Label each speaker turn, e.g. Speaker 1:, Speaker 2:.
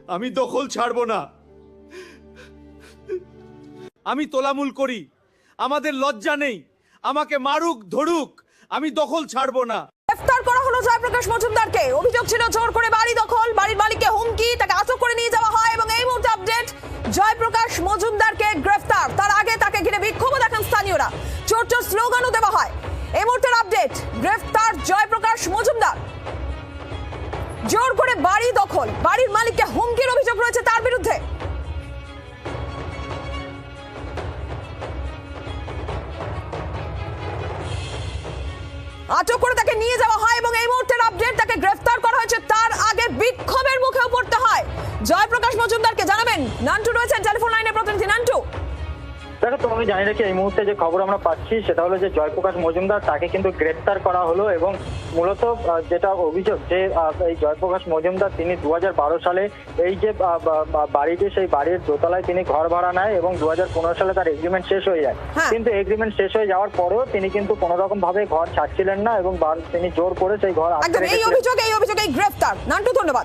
Speaker 1: আমি দখল ছাড়বো না। আমি তোলামুল করি, আমাদের লজ্জা নেই, আমাকে মারুক ধরুক, আমি দখল ছাড়বো না।
Speaker 2: গ্রেফতার করা হলো জয়প্রকাশ মজুমদারকে। অভিযোগ ছিল জোর করে বাড়ি দখল, বাড়ির মালিককে হুমকি, তাকে আটক করে নিয়ে যাওয়া হয় এবং এই মুহূর্তে আপডেট, জয়প্রকাশ মজুমদারকে গ্রেফতার। তার আগে তাকে ঘিরে বিক্ষোভ দেখান স্থানীয়রা, চোর চোর স্লোগানও দেওয়া হয়। এই মুহূর্তের আপডেট, গ্রেফতার জয়প্রকাশ মজুমদার। জোর করে বাড়ি দখল, বাড়ির মালিককে হুমকির অভিযোগ রয়েছে তার বিরুদ্ধে। আটক করে তাকে নিয়ে যাওয়া হয় এবং এই মুহূর্তের আপডেট, তাকে গ্রেফতার করা হয়েছে। তার আগে বিক্ষোভের মুখেও পড়তে হয় জয়প্রকাশ মজুমদারকে। জানাবেন নান্টু রয়েছেন টেলিফোন লাইনে, প্রতিনিধি নান্টু।
Speaker 3: দেখো, তুমি জানি রাখি এই মুহূর্তে যে খবর আমরা পাচ্ছি সেটা হলো যে জয়প্রকাশ মজুমদার তাকে কিন্তু গ্রেফতার করা হলো এবং মূলত যেটা অভিযোগ যে এই জয়প্রকাশ মজুমদার তিনি 2012 সালে এই যে বাড়িটি, সেই বাড়ির দোতলায় তিনি ঘর ভাড়া নেয় এবং 2015 সালে তার এগ্রিমেন্ট শেষ হয়ে যায়। কিন্তু এগ্রিমেন্ট শেষ হয়ে যাওয়ার পরেও তিনি কিন্তু কোনো রকম ভাবে ঘর ছাড়ছিলেন না এবং তিনি জোর করে সেই ঘর
Speaker 2: একদম এই অভিযোগ, এই গ্রেফতার। নান্টু, ধন্যবাদ।